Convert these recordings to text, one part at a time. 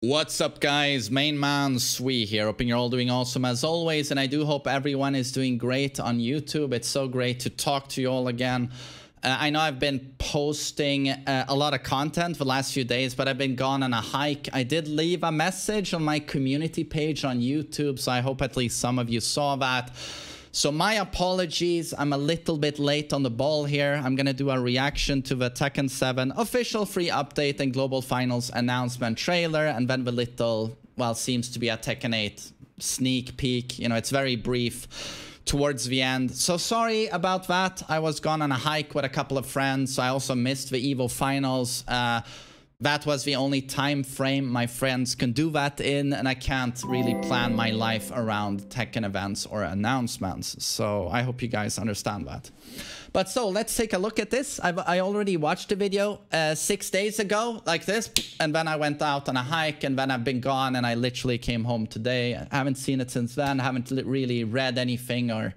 What's up, guys? MainManSWE here. Hoping you're all doing awesome as always, and I do hope everyone is doing great on YouTube. It's so great to talk to you all again. I know I've been posting a lot of content for the last few days, but I've been gone on a hike. I did leave a message on my community page on YouTube, so I hope at least some of you saw that. So my apologies, I'm a little bit late on the ball here. I'm gonna do a reaction to the Tekken 7 official free update and global finals announcement trailer, and then the little, well, seems to be a Tekken 8 sneak peek. You know, it's very brief towards the end. So sorry about that. I was gone on a hike with a couple of friends, so I also missed the EVO finals. That was the only time frame my friends can do that in, and I can't really plan my life around Tekken events or announcements. So I hope you guys understand that. But so let's take a look at this. I already watched the video 6 days ago like this, and then I went out on a hike, and then I've been gone, and I literally came home today. I haven't seen it since then. I haven't really read anything or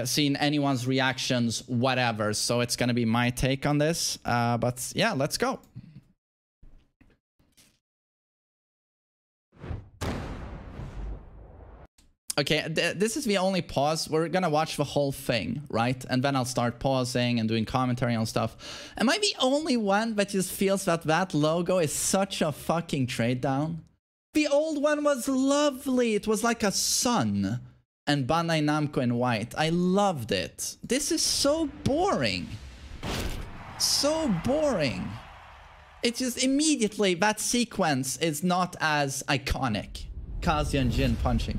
seen anyone's reactions, whatever. So it's gonna be my take on this. But yeah, let's go. Okay, this is the only pause. We're gonna watch the whole thing, right? And then I'll start pausing and doing commentary on stuff. Am I the only one that just feels that that logo is such a fucking trade down? The old one was lovely. It was like a sun and Bandai Namco in white. I loved it. This is so boring. So boring. It just immediately, that sequence is not as iconic. Kazuya and Jin punching.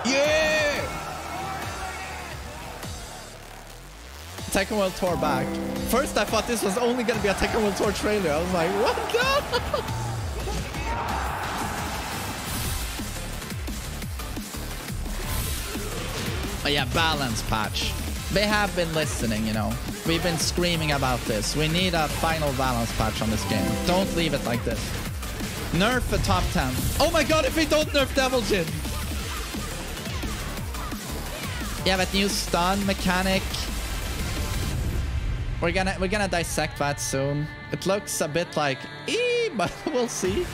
Yeah! Tekken World Tour back. First I thought this was only gonna be a Tekken World Tour trailer. I was like, what the? Oh yeah, balance patch. They have been listening, you know. We've been screaming about this. We need a final balance patch on this game. Don't leave it like this. Nerf the top 10. Oh my god, if we don't nerf Devil Jin. Yeah, that new stun mechanic. We're gonna dissect that soon. It looks a bit like but we'll see.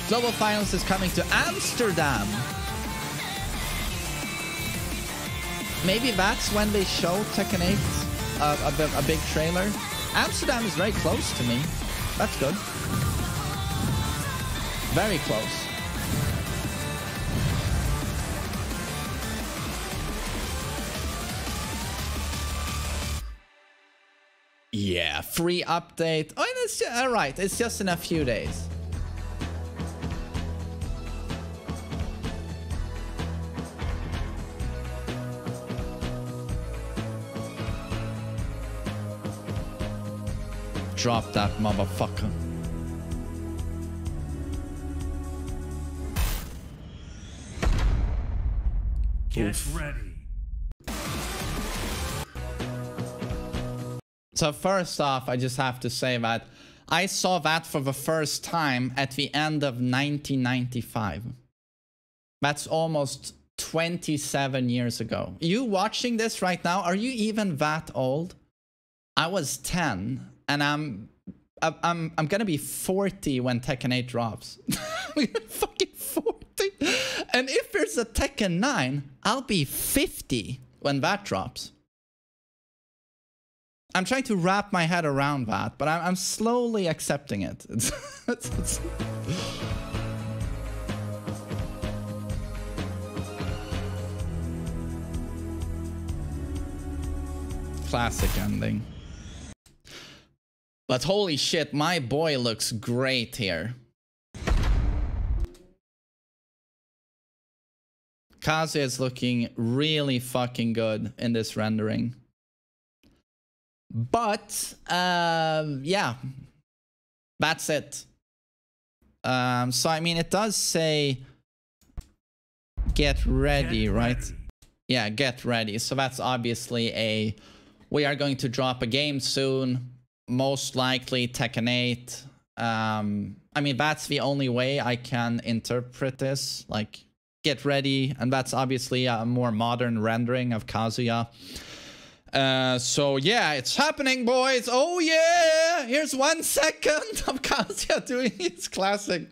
Global Finals is coming to Amsterdam. Maybe that's when they show Tekken 8 a big trailer. Amsterdam is very close to me. That's good. Very close. Yeah, free update. Oh, it's just, all right. It's just in a few days. Drop that motherfucker. Get ready. So first off, I just have to say that I saw that for the first time at the end of 1995. That's almost 27 years ago. You watching this right now, are you even that old? I was 10, and I'm gonna be 40 when Tekken 8 drops. Fucking 40. And if there's a Tekken 9, I'll be 50 when that drops. I'm trying to wrap my head around that, but I'm slowly accepting it. It's classic ending. But holy shit, my boy looks great here. Kazuya is looking really fucking good in this rendering. But, yeah, that's it. So, I mean, it does say get ready, right? Yeah, get ready. So that's obviously we are going to drop a game soon. Most likely Tekken 8. I mean, that's the only way I can interpret this. Like, get ready. And that's obviously a more modern rendering of Kazuya. So yeah, it's happening, boys. Oh yeah, here's 1 second of Kazuya doing his classic,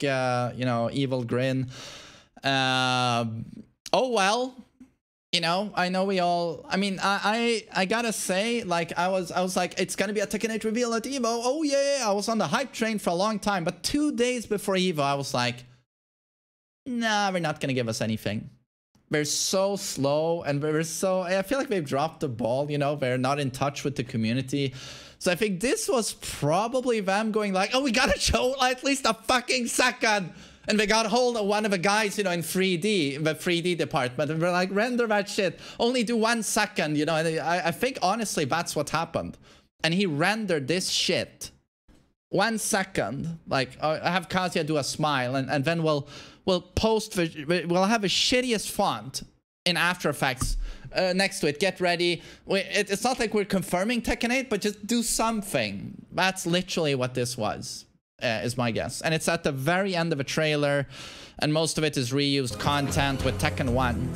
you know, evil grin. Oh well, you know, I know we all. I mean, I gotta say, like, I was like, it's gonna be a Tekken 8 reveal at Evo. Oh yeah, I was on the hype train for a long time, but 2 days before Evo, I was like, nah, we're not gonna give us anything. We're so slow, and we're so... I feel like they've dropped the ball, you know? They're not in touch with the community. So I think this was probably them going like, oh, we gotta show at least a fucking second! And they got hold of one of the guys, you know, in 3D, in the 3D department, and we're like, render that shit. Only do 1 second, you know? And I think, honestly, that's what happened. And he rendered this shit. 1 second. Like, I have Kazuya do a smile, and then we'll post, we'll have the shittiest font in After Effects next to it. Get ready. It's not like we're confirming Tekken 8, but just do something. That's literally what this was, is my guess. And it's at the very end of a trailer, and most of it is reused content with Tekken 1.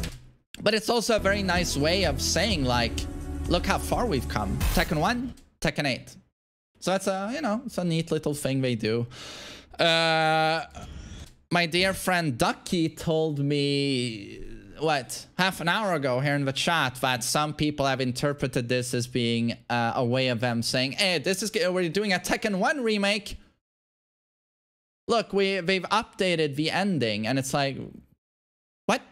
But it's also a very nice way of saying, like, look how far we've come. Tekken 1, Tekken 8. So that's a, you know, it's a neat little thing they do. My dear friend Ducky told me, what, half an hour ago here in the chat, that some people have interpreted this as being a way of them saying, hey, this is, we're doing a Tekken 1 remake. Look, they've updated the ending, and it's like, what?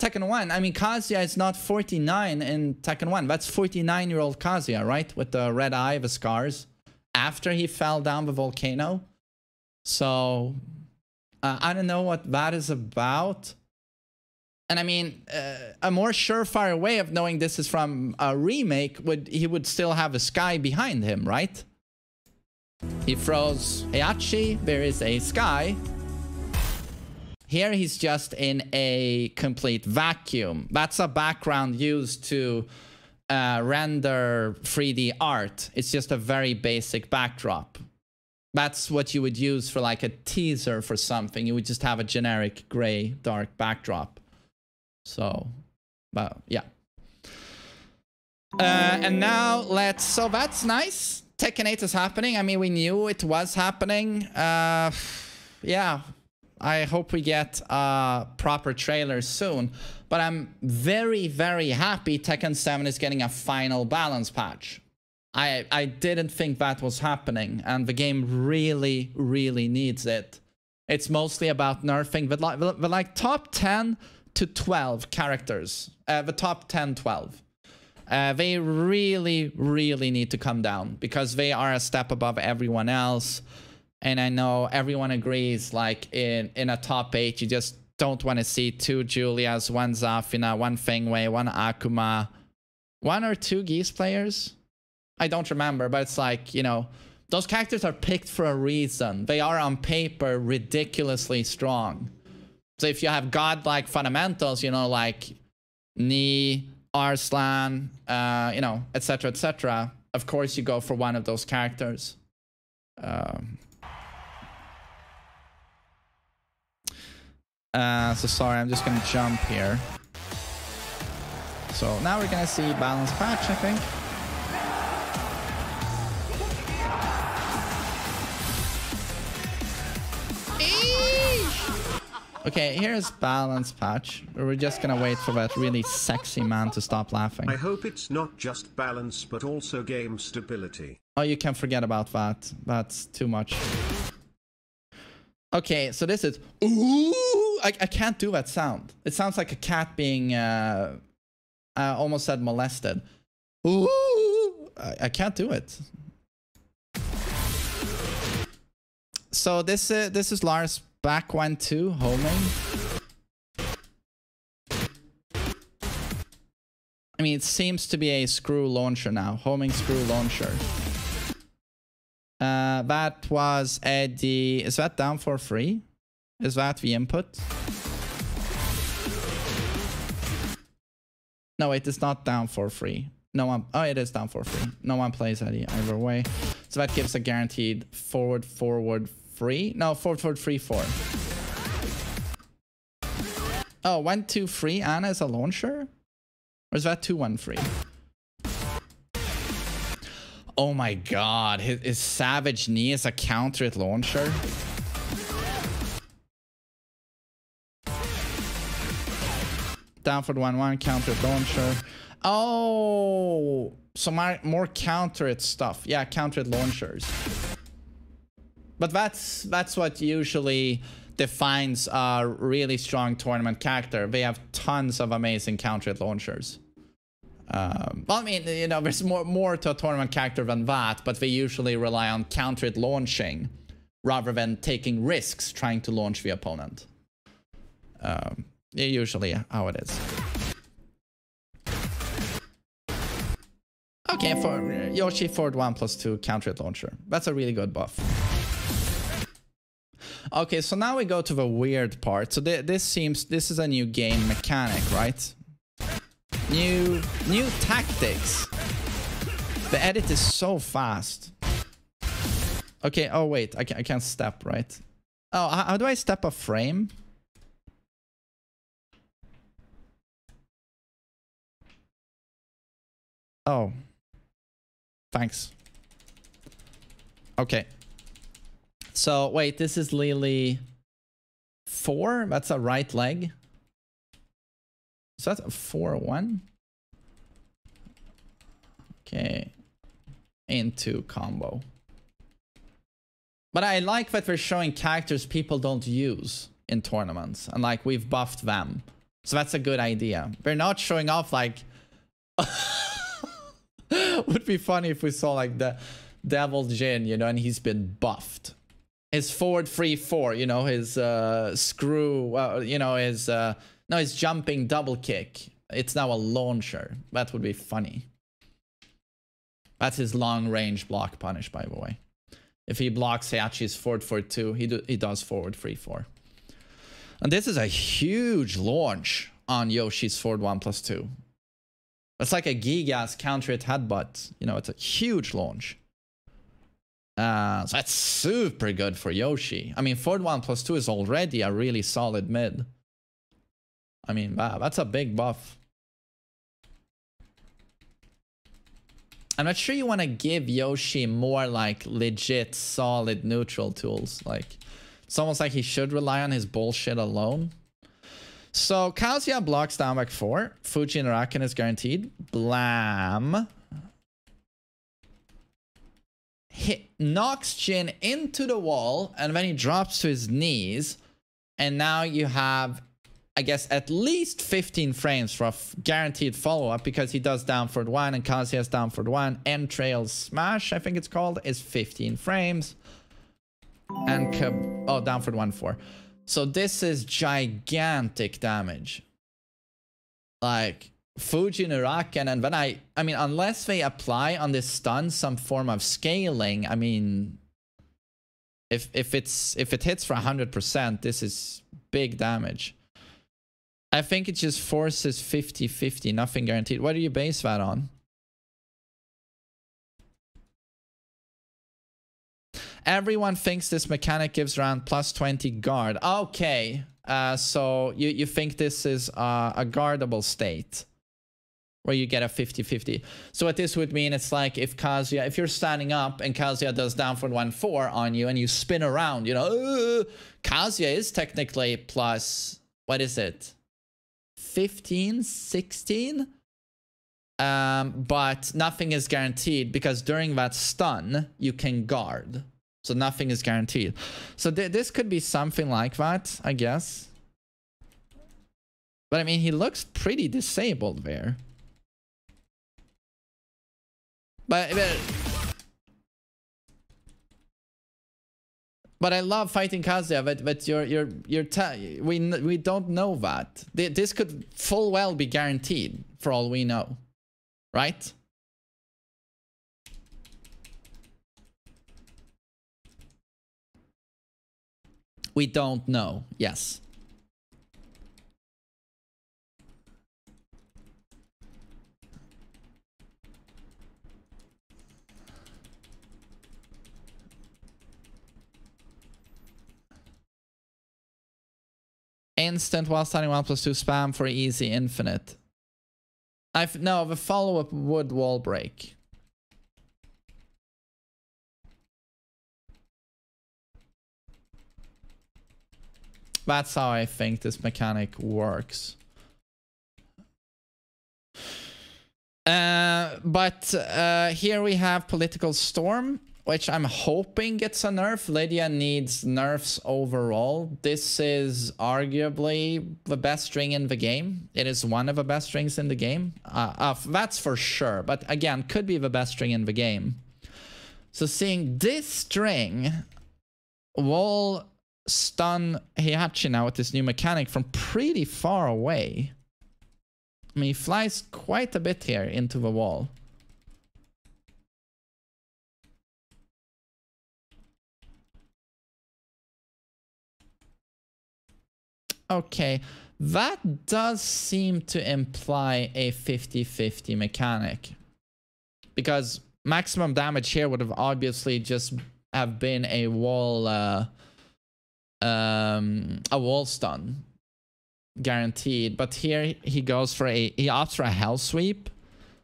Tekken 1? I mean, Kazuya is not 49 in Tekken 1. That's 49-year-old Kazuya, right? With the red eye, the scars, after he fell down the volcano. So... I don't know what that is about. And I mean, a more surefire way of knowing this is from a remake he would still have a sky behind him, right? He throws Heihachi, there is a sky. Here he's just in a complete vacuum. That's a background used to render 3D art. It's just a very basic backdrop. That's what you would use for like a teaser for something. You would just have a generic gray, dark backdrop. So, but yeah. And now so that's nice. Tekken 8 is happening. I mean, we knew it was happening. Yeah, I hope we get a proper trailer soon. But I'm very, very happy Tekken 7 is getting a final balance patch. I didn't think that was happening, and the game really, really needs it. It's mostly about nerfing the like top 10 to 12 characters. The top 10, 12. They really, really need to come down, because they are a step above everyone else. And I know everyone agrees, like in a top 8, you just don't want to see 2 Julias, 1 Zafina, 1 Fengwei, 1 Akuma, 1 or 2 Geese players. I don't remember, but it's like, you know, those characters are picked for a reason. They are on paper ridiculously strong. So if you have godlike fundamentals, you know, like Ni, Arslan, you know, etc., of course you go for one of those characters. So sorry, I'm just gonna jump here. So now we're gonna see balance patch, I think. Okay, here's balance patch. We're just gonna wait for that really sexy man to stop laughing. I hope it's not just balance, but also game stability. Oh, you can forget about that. That's too much. Okay, so this is... Ooh! I can't do that sound. It sounds like a cat being... I almost said molested. Ooh! I can't do it. So this is Lars back 1-2 homing. I mean, it seems to be a screw launcher now. Homing screw launcher. That was Eddie. Is that down for free? Is that the input? No, it is not down for free. No one. Oh, it is down for free. No one plays Eddie either way. So that gives a guaranteed forward free. No, forward free 4. Oh, 1-2 free Ana as a launcher? Or is that 2-1 free? Oh my god, his Savage Knee is a counter at launcher? Down for the 1-1, counter at launcher. Oh, so more counter at stuff. Yeah, counter at launchers. But that's what usually defines a really strong tournament character. They have tons of amazing counter at launchers. Well, I mean, you know, there's more to a tournament character than that, but they usually rely on counter at launching rather than taking risks trying to launch the opponent. Usually how it is. Okay, for Yoshi forward 1+2 counter at launcher. That's a really good buff. Okay, so now we go to the weird part. So this is a new game mechanic, right? New tactics. The edit is so fast. Okay, oh wait, I can't step, right? Oh, how do I step a frame? Oh. Thanks. Okay. So, wait, this is Lily 4? That's a right leg? So that's a 4-1? Okay. Into combo. But I like that we're showing characters people don't use in tournaments. And like, we've buffed them. So that's a good idea. We're not showing off like... Would be funny if we saw like the Devil Jin, you know, and he's been buffed. His forward 3-4, you know, his screw, you know, his no, his jumping double kick. It's now a launcher. That would be funny. That's his long range block punish, by the way. If he blocks Heihachi's forward 4-2, he does forward 3-4. And this is a huge launch on Yoshi's forward 1+2. It's like a Gigas counter at headbutt. You know, it's a huge launch. So that's super good for Yoshi. I mean, forward 1+2 is already a really solid mid. I mean, wow, that's a big buff. I'm not sure you want to give Yoshi more like legit solid neutral tools. Like, it's almost like he should rely on his bullshit alone. So Kazuya blocks down back 4. Fuji and Raken is guaranteed. Blam. Knocks Jin into the wall, and then he drops to his knees. And now you have, I guess, at least 15 frames for a guaranteed follow-up, because he does down forward 1 and Kazuya's down forward 1. Entrails Smash, I think it's called, is 15 frames. And down forward 1-4. So this is gigantic damage. Like, Fuji Nuraken, and then I mean, unless they apply on this stun some form of scaling, I mean, if it hits for 100%, this is big damage. I think it just forces 50-50, nothing guaranteed. What do you base that on? Everyone thinks this mechanic gives around +20 guard. Okay, so you think this is a guardable state where you get a 50-50. So what this would mean, it's like if Kazuya, if you're standing up and Kazuya does down forward 1-4 on you and you spin around, you know, Kazuya is technically plus, what is it? 15, 16? But nothing is guaranteed because during that stun, you can guard. So nothing is guaranteed. So this could be something like that, I guess. But I mean, he looks pretty disabled there. But I love fighting Kazuya, but we don't know that. This could full well be guaranteed for all we know, right? We don't know. Yes. Instant while standing 1+2 spam for easy infinite. No, the follow-up would wall break. That's how I think this mechanic works. But here we have Political Storm, which I'm hoping gets a nerf. Lydia needs nerfs overall. This is arguably the best string in the game. It is one of the best strings in the game. That's for sure. But again, could be the best string in the game. So seeing this string wall stun Heihachi now with this new mechanic from pretty far away. I mean, he flies quite a bit here into the wall. Okay, that does seem to imply a 50-50 mechanic. Because maximum damage here would have obviously just have been a wall stun. Guaranteed. But here he goes for he opts for a hell sweep.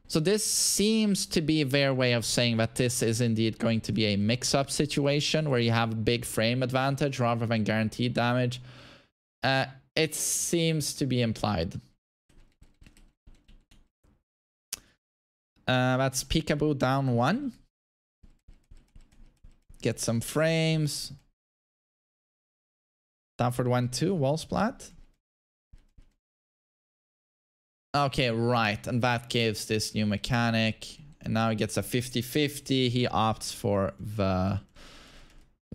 So this seems to be their way of saying that this is indeed going to be a mix-up situation where you have a big frame advantage rather than guaranteed damage. It seems to be implied. That's Peekaboo down 1. Get some frames. Down for 1-2, wall splat. Okay, right, and that gives this new mechanic. And now he gets a 50-50. He opts for the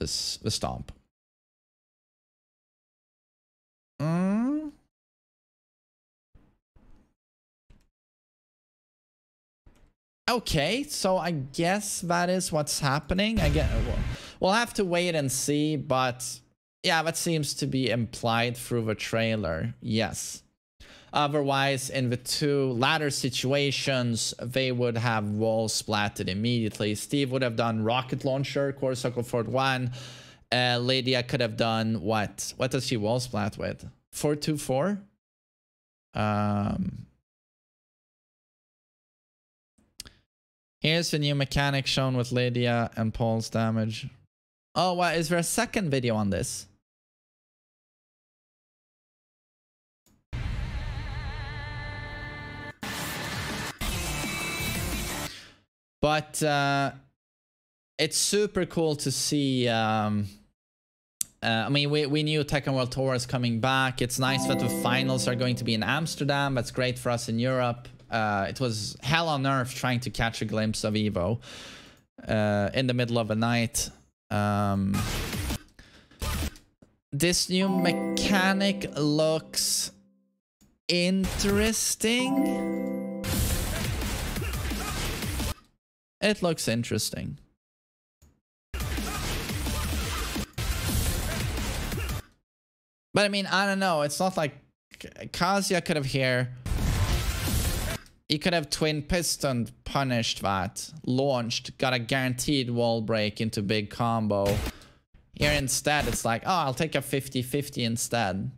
stomp. Okay, so I guess that is what's happening. We'll have to wait and see, but yeah, that seems to be implied through the trailer. Yes. Otherwise, in the two latter situations, they would have wall splatted immediately. Steve would have done rocket launcher, core circle forward 1. Lydia could have done what? What does she wall splat with? 4-2-4? Here's the new mechanic shown with Lydia and Paul's damage. Oh, well, is there a second video on this? But it's super cool to see. I mean, we knew Tekken World Tour is coming back. It's nice that the finals are going to be in Amsterdam. That's great for us in Europe. It was hell on earth trying to catch a glimpse of Evo in the middle of the night. This new mechanic looks interesting. It looks interesting. But I mean, I don't know. It's not like Kazuya could have here. He could have twin piston punished that, launched, got a guaranteed wall break into big combo. Here instead, it's like, oh, I'll take a 50-50 instead.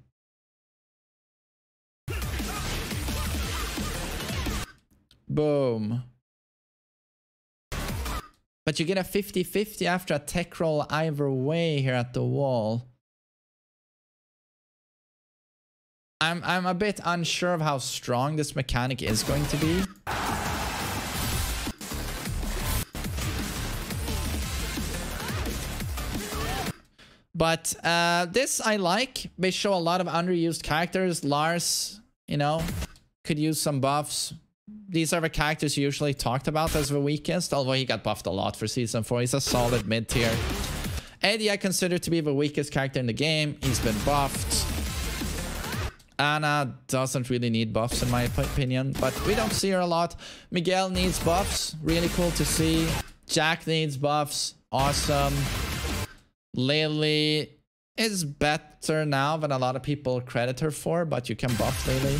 Boom. But you get a 50-50 after a tech roll either way here at the wall. I'm a bit unsure of how strong this mechanic is going to be. But this I like. They show a lot of underused characters. Lars, you know, could use some buffs. These are the characters usually talked about as the weakest, although he got buffed a lot for Season 4. He's a solid mid-tier. Eddie I consider to be the weakest character in the game. He's been buffed. Anna doesn't really need buffs in my opinion, but we don't see her a lot. Miguel needs buffs. Really cool to see. Jack needs buffs. Awesome. Lily is better now than a lot of people credit her for, but you can buff Lily.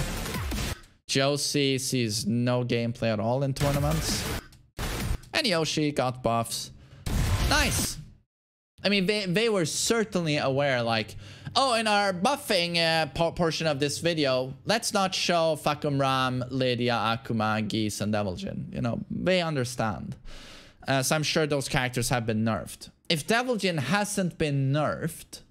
Josie sees no gameplay at all in tournaments. And Yoshi got buffs. Nice. I mean, they were certainly aware, like, Oh, in our buffing portion of this video, let's not show Fakum Ram, Lydia, Akuma, Geese, and Deviljin. You know, they understand. So I'm sure those characters have been nerfed. If Deviljin hasn't been nerfed,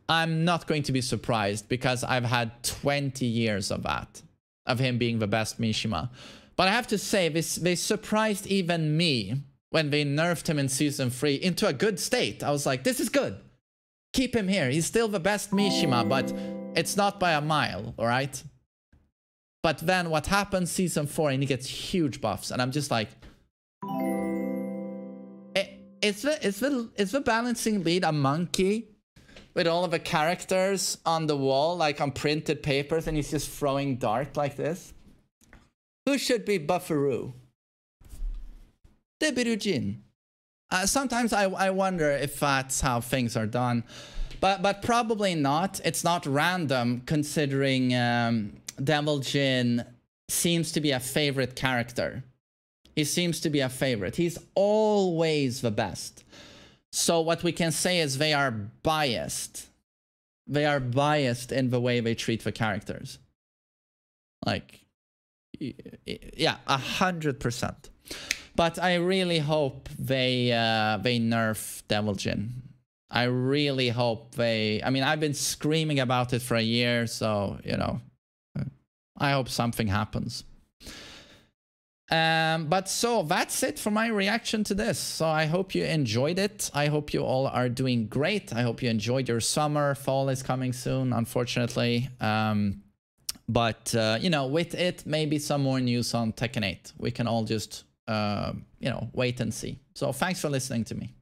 I'm not going to be surprised because I've had 20 years of that, of him being the best Mishima. But I have to say, they surprised even me when they nerfed him in Season 3 into a good state. I was like, this is good. Keep him here. He's still the best Mishima, but it's not by a mile, all right? But then what happens Season 4 and he gets huge buffs, and I'm just like... Is the balancing lead a monkey with all of the characters on the wall, like on printed papers, and he's just throwing dart like this? Who should be Bufferoo? Debirujin. Sometimes I wonder if that's how things are done, but probably not. It's not random, considering Deviljin seems to be a favorite character. He seems to be a favorite. He's always the best. So what we can say is they are biased. They are biased in the way they treat the characters. Like, yeah, 100%. But I really hope they nerf Deviljin. I really hope they... I mean, I've been screaming about it for a year, so, you know, I hope something happens. But so that's it for my reaction to this. So I hope you enjoyed it. I hope you all are doing great. I hope you enjoyed your summer. Fall is coming soon, unfortunately. But, you know, with it, maybe some more news on Tekken 8. We can all just... you know, wait and see. So thanks for listening to me.